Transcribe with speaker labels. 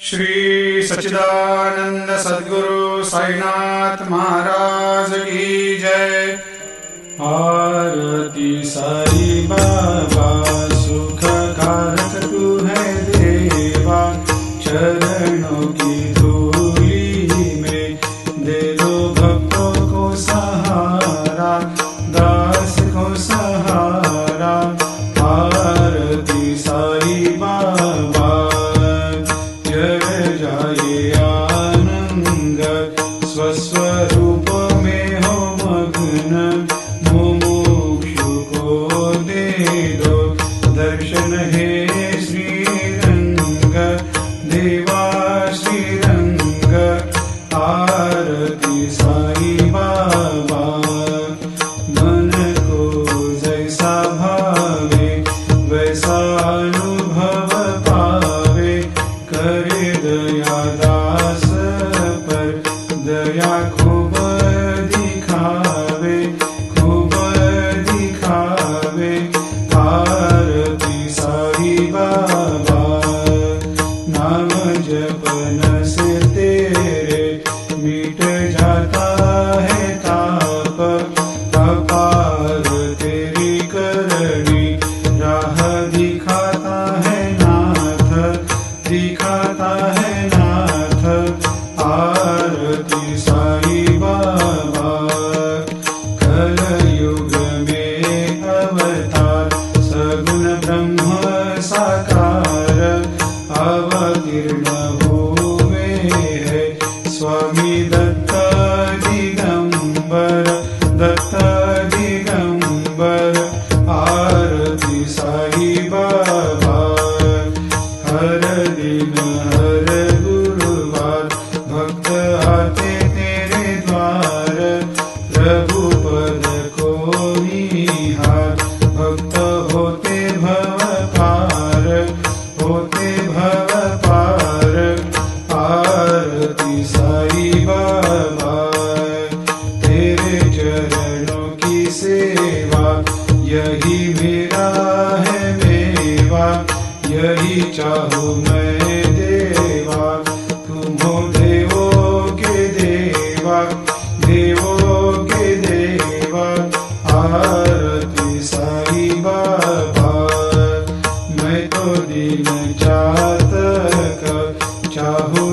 Speaker 1: श्री सच्चिदानंद सद्गुरु साईनाथ महाराज की जय। आरती साई बाबा सुख कारक तू है देवा, चरणों की धूली में दे दो भक्तों को सहारा, दास को सहारा। आरती साई बाबा जय जाए आनंद, स्वस्वरूप में हो मग्न, मुमुक्षु को दे दो दर्शन हे श्रीरंग, देवा श्रीरंग। आरती साई बाबा मन को जैसा भावे वैसा अनुभव पावे, करे दया दास पर दया खूब दिखावे, खूब दिखावे। आरती साई बाबा नाम जपन से तेरे मिट जाता है ताप, अपार तेरी करनी राह दिखाता है नाथ, दिखाता है नाथ। आरती साई बाबा कलयुग में अवतार, सगुण ब्रह्म साकार अवतीर्ण हुए है स्वामी दत्त दिगंबर, दत्त दिगंबर। आरती साई बाबा हर दिन हर गुरुवार भक्त आते तेरे द्वार, रघुपद को निहार भक्त होते भव पार, होते भव पार। आरती साई बाबा तेरे चरणों की सेवा, यही मेरा है मेवा, यही चाहूँ मैं देवा। तुम हो देवों के देवा, देवों के देवा। आरती साई बाबा मैं तो दीन चातक चाहूँ